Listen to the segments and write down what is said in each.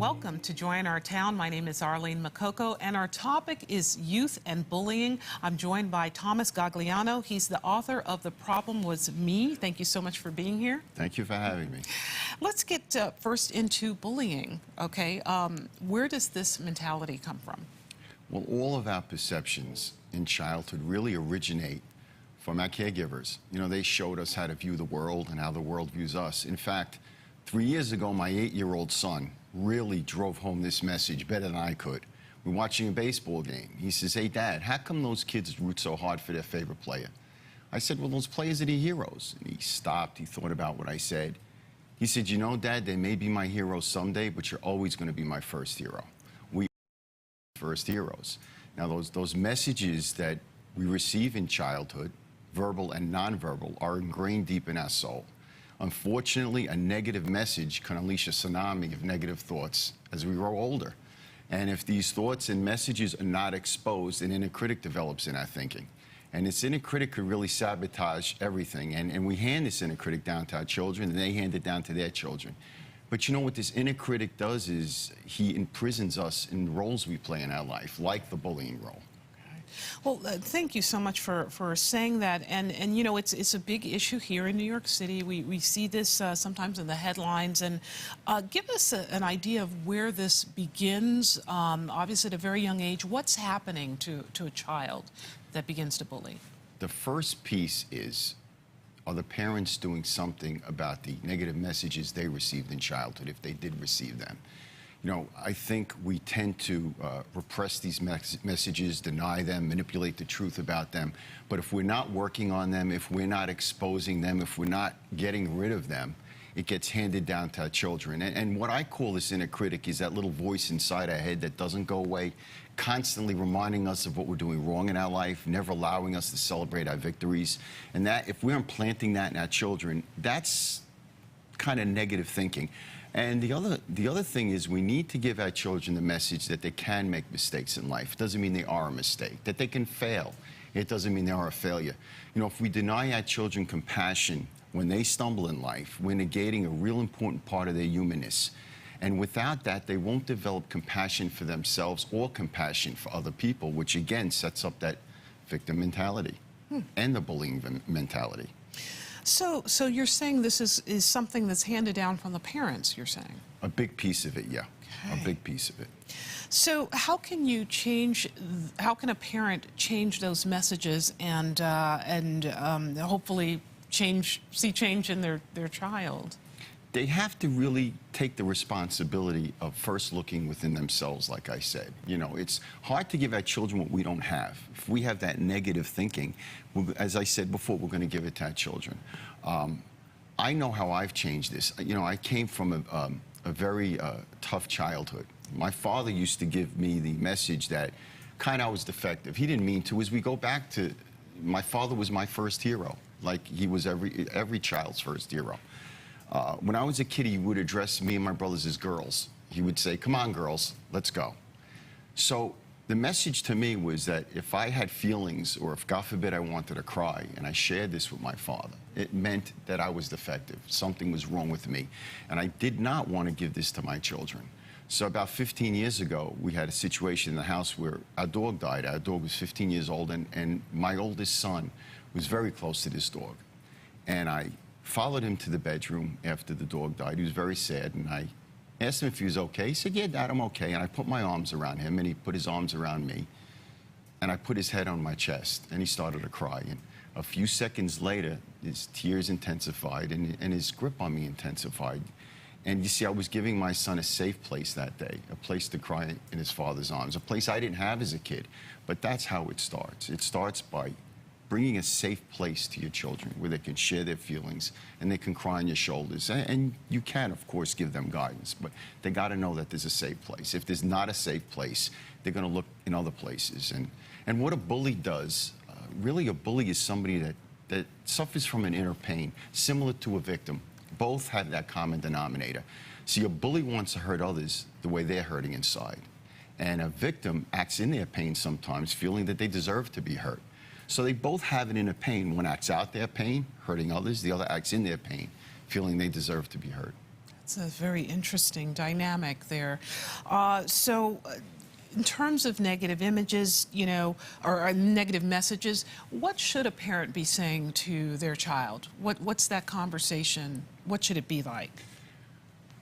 Welcome to Join Our Town. My name is Arlene Mukoko, and our topic is youth and bullying. I'm joined by Thomas Gagliano. He's the author of The Problem Was Me. Thank you so much for being here. Thank you for having me. Let's get first into bullying, okay? Where does this mentality come from? Well, all of our perceptions in childhood really originate from our caregivers. You know, they showed us how to view the world and how the world views us. In fact, 3 years ago, my 8-year-old son really drove home this message better than I could. We're watching a baseball game. He says, "Hey, Dad, how come those kids root so hard for their favorite player?" I said, "Well, those players are the heroes." And he stopped. He thought about what I said. He said, "You know, Dad, they may be my heroes someday, but you're always going to be my first hero. We are first heroes." Now, those messages that we receive in childhood, verbal and nonverbal, are ingrained deep in our soul. Unfortunately, a negative message can unleash a tsunami of negative thoughts as we grow older. And if these thoughts and messages are not exposed, an inner critic develops in our thinking. And this inner critic could really sabotage everything. And we hand this inner critic down to our children, and they hand it down to their children. But you know what this inner critic does is he imprisons us in roles we play in our life, like the bullying role. Well, thank you so much for saying that. And you know, it's a big issue here in New York City. We see this sometimes in the headlines. And give us an idea of where this begins, obviously at a very young age. What's happening to a child that begins to bully? The first piece is, are the parents doing something about the negative messages they received in childhood, if they did receive them? You know, I think we tend to repress these messages, deny them, manipulate the truth about them. But if we're not working on them, if we're not exposing them, if we're not getting rid of them, it gets handed down to our children. And what I call this inner critic is that little voice inside our head that doesn't go away, constantly reminding us of what we're doing wrong in our life, never allowing us to celebrate our victories. And that, if we're implanting that in our children, that's kind of negative thinking. And the other thing is, we need to give our children the message that they can make mistakes in life. It doesn't mean they are a mistake. That they can fail. It doesn't mean they are a failure. You know, if we deny our children compassion when they stumble in life, we're negating a real important part of their humanness. And without that, they won't develop compassion for themselves or compassion for other people, which again sets up that victim mentality and the bullying mentality. So you're saying this is something that's handed down from the parents, you're saying? A big piece of it, yeah. Okay. A big piece of it. So how can a parent change those messages and hopefully see change in their child? They have to really take the responsibility of first looking within themselves, like I said. You know, it's hard to give our children what we don't have. If we have that negative thinking, as I said before, we're going to give it to our children. I know how I've changed this. You know, I came from a very tough childhood. My father used to give me the message that kind of I was defective. He didn't mean to. As we go back to, my father was my first hero, like he was every child's first hero. When I was a kid, he would address me and my brothers as girls. He would say, "Come on, girls, let's go." So the message to me was that if I had feelings, or if, God forbid, I wanted to cry, and I shared this with my father, it meant that I was defective. Something was wrong with me. And I did not want to give this to my children. So about 15 years ago, we had a situation in the house where our dog died. Our dog was 15 years old, and my oldest son was very close to this dog. And I followed him to the bedroom after the dog died. He was very sad, and I asked him if he was okay. He said, "Yeah, Dad, I'm okay." And I put my arms around him, and he put his arms around me, and I put his head on my chest, and he started to cry. And a few seconds later, his tears intensified, and his grip on me intensified. And you see, I was giving my son a safe place that day, a place to cry in his father's arms, a place I didn't have as a kid. But that's how it starts. It starts by bringing a safe place to your children where they can share their feelings and they can cry on your shoulders. And you can, of course, give them guidance, but they got to know that there's a safe place. If there's not a safe place, they're going to look in other places. And what a bully does, really a bully is somebody that suffers from an inner pain, similar to a victim. Both have that common denominator. See, a bully wants to hurt others the way they're hurting inside. And a victim acts in their pain sometimes, feeling that they deserve to be hurt. So they both have an inner pain. One acts out their pain, hurting others. The other acts in their pain, feeling they deserve to be hurt. It's a very interesting dynamic there. In terms of negative images, you know, or negative messages, what should a parent be saying to their child? What's that conversation? What should it be like?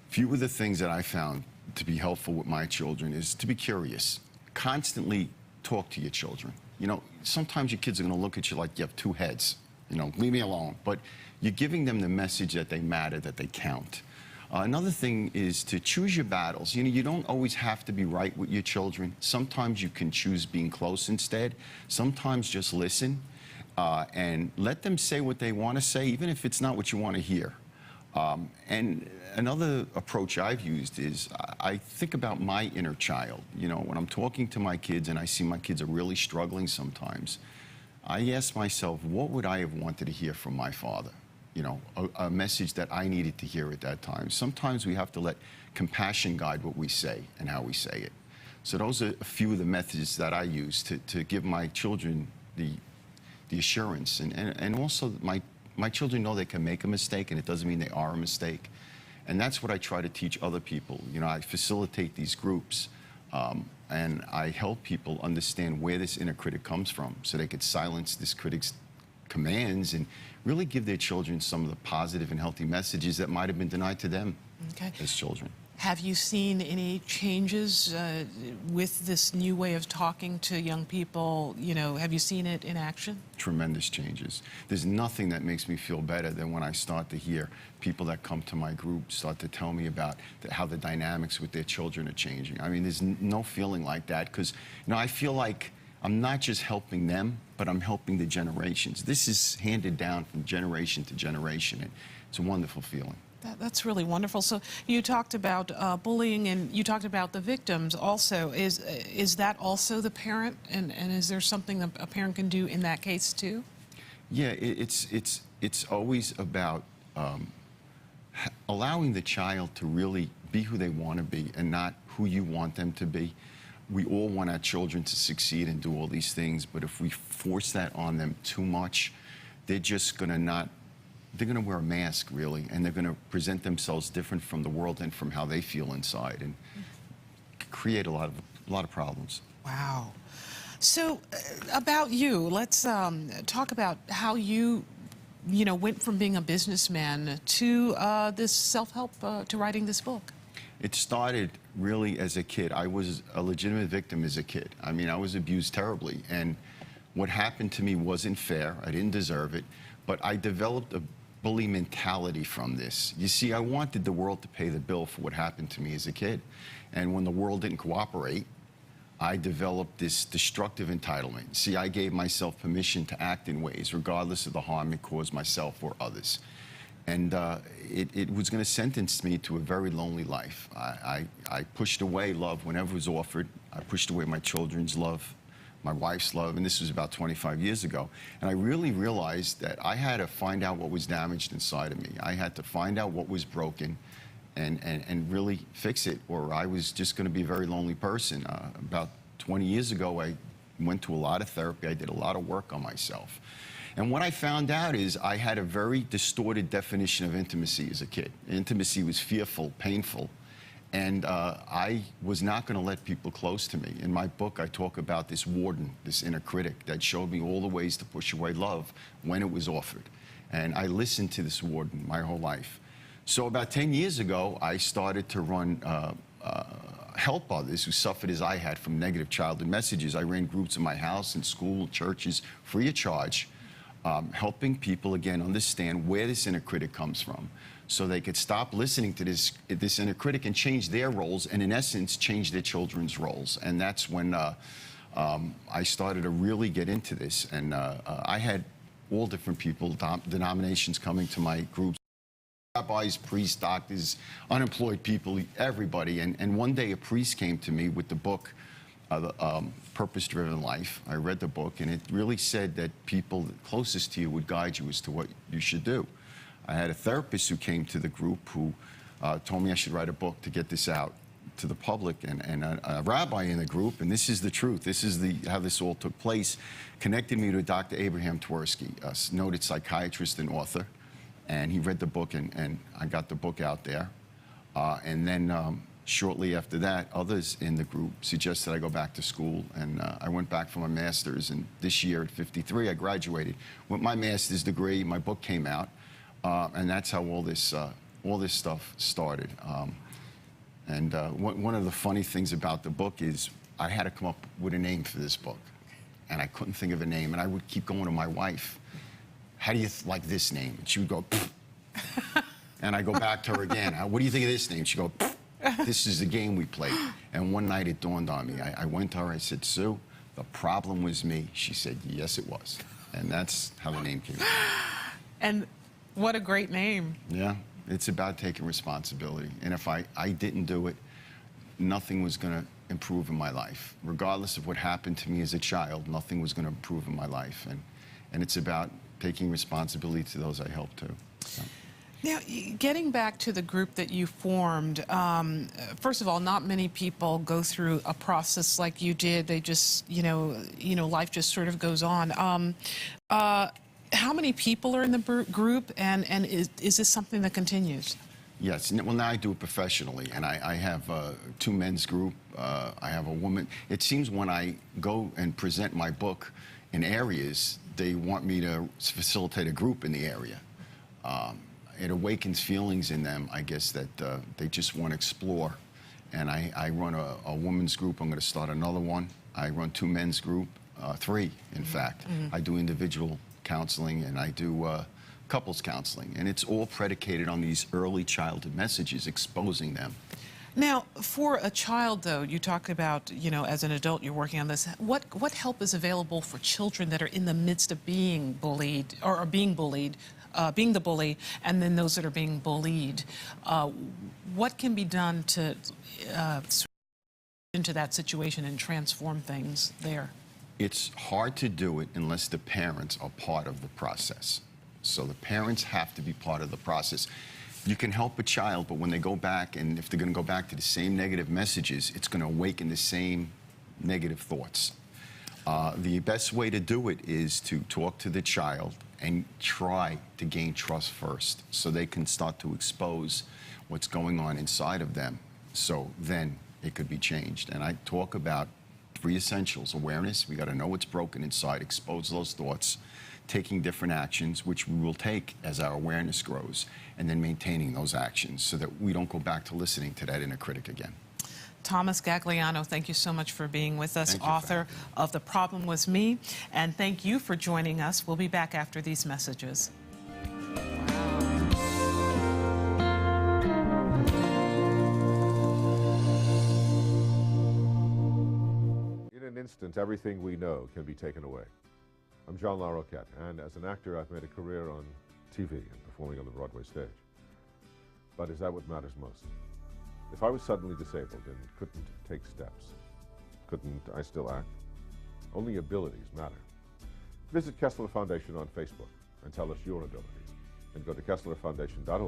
Few of the things that I found to be helpful with my children is to be curious. Constantly talk to your children. You know, sometimes your kids are going to look at you like you have two heads. You know, leave me alone. But you're giving them the message that they matter, that they count. Another thing is to choose your battles. You know, you don't always have to be right with your children. Sometimes you can choose being close instead. Sometimes just listen and let them say what they want to say, even if it's not what you want to hear. And another approach I've used is I think about my inner child. You know, when I'm talking to my kids and I see my kids are really struggling sometimes, I ask myself, what would I have wanted to hear from my father? You know, a message that I needed to hear at that time. Sometimes we have to let compassion guide what we say and how we say it. So those are a few of the methods that I use to give my children the assurance. And also my children know they can make a mistake, and it doesn't mean they are a mistake. And that's what I try to teach other people. You know, I facilitate these groups, and I help people understand where this inner critic comes from so they could silence this critic's commands and really give their children some of the positive and healthy messages that might have been denied to them as children. Have you seen any changes with this new way of talking to young people? You know, have you seen it in action? Tremendous changes. There's nothing that makes me feel better than when I start to hear people that come to my group start to tell me about how the dynamics with their children are changing. I mean, there's no feeling like that because, you know, I feel like I'm not just helping them, but I'm helping the generations. This is handed down from generation to generation, and it's a wonderful feeling. That's really wonderful. So you talked about bullying, and you talked about the victims also. Is that also the parent, and is there something that a parent can do in that case too? Yeah, it's always about allowing the child to really be who they want to be and not who you want them to be. We all want our children to succeed and do all these things, but if we force that on them too much, they're just going to they're going to wear a mask, really, and they're going to present themselves different from the world and from how they feel inside, and create a lot of problems. Wow. So, about you, let's talk about how you went from being a businessman to this self-help, to writing this book. It started really as a kid. I was a legitimate victim as a kid. I mean, I was abused terribly, and what happened to me wasn't fair. I didn't deserve it, but I developed a bully mentality from this. You see, I wanted the world to pay the bill for what happened to me as a kid, and when the world didn't cooperate, I developed this destructive entitlement. See, I gave myself permission to act in ways, regardless of the harm it caused myself or others. And it was going to sentence me to a very lonely life. I pushed away love whenever it was offered. I pushed away my children's love, my wife's love, and this was about 25 years ago. And I really realized that I had to find out what was damaged inside of me. I had to find out what was broken and really fix it, or I was just going to be a very lonely person. About 20 years ago, I went to a lot of therapy. I did a lot of work on myself. And what I found out is I had a very distorted definition of intimacy as a kid. Intimacy was fearful, painful, and I was not going to let people close to me. In my book, I talk about this warden, this inner critic, that showed me all the ways to push away love when it was offered. And I listened to this warden my whole life. So about 10 years ago, I started to run help others who suffered as I had from negative childhood messages. I ran groups in my house, in school, churches, free of charge. Helping people, again, understand where this inner critic comes from so they could stop listening to this inner critic and change their roles and, in essence, change their children's roles. And that's when I started to really get into this. And I had all different people, denominations coming to my groups, rabbis, priests, doctors, unemployed people, everybody. And one day a priest came to me with the book, Purpose-Driven Life. I read the book, and it really said that people closest to you would guide you as to what you should do. I had a therapist who came to the group who told me I should write a book to get this out to the public, and a rabbi in the group, and this is the truth, this is how this all took place, connected me to Dr. Abraham Twersky, a noted psychiatrist and author, and he read the book, and I got the book out there. And then shortly after that, others in the group suggested I go back to school, and I went back for my master's, and this year at 53, I graduated with my master's degree. My book came out, and that's how all this stuff started. One of the funny things about the book is I had to come up with a name for this book, and I couldn't think of a name, and I would keep going to my wife, how do you like this name? And she would go, pfft. And I go back to her again, what do you think of this name? She'd go, pfft. This is the game we played. And one night it dawned on me. I went to her, I said, Sue, the problem was me. She said, yes, it was. And that's how the name came out. And what a great name. Yeah, it's about taking responsibility. And if I didn't do it, nothing was going to improve in my life. Regardless of what happened to me as a child, nothing was going to improve in my life. And it's about taking responsibility to those I help too. So. Now, getting back to the group that you formed, first of all, not many people go through a process like you did. They just, life just sort of goes on. How many people are in the group, and is this something that continues? Yes. Well, now I do it professionally, and I have two men's group. I have a woman. It seems when I go and present my book in areas, they want me to facilitate a group in the area. It awakens feelings in them, I guess, that they just want to explore. And I run a women's group. I'm going to start another one. I run two men's group, three, in fact. I do individual counseling, and I do couples counseling. And it's all predicated on these early childhood messages, exposing them. Now, for a child, though, you talk about, as an adult, you're working on this. What help is available for children that are in the midst of being bullied, or being bullied, being the bully, and then those that are being bullied? What can be done to into that situation and transform things there? It's hard to do it unless the parents are part of the process. So the parents have to be part of the process. You can help a child, but when they go back, and if they're going to go back to the same negative messages, it's going to awaken the same negative thoughts. The best way to do it is to talk to the child and try to gain trust first, so they can start to expose what's going on inside of them, so then it could be changed. And I talk about 3 essentials: awareness, we got to know what's broken inside, expose those thoughts, taking different actions, which we will take as our awareness grows, and then maintaining those actions so that we don't go back to listening to that inner critic again. Thomas Gagliano, thank you so much for being with us, author of The Problem Was Me, and thank you for joining us. We'll be back after these messages. In an instant, everything we know can be taken away. I'm John Larroquette, and as an actor, I've made a career on TV and performing on the Broadway stage. But is that what matters most? If I was suddenly disabled and couldn't take steps, couldn't I still act? Only abilities matter. Visit Kessler Foundation on Facebook and tell us your abilities. And go to KesslerFoundation.org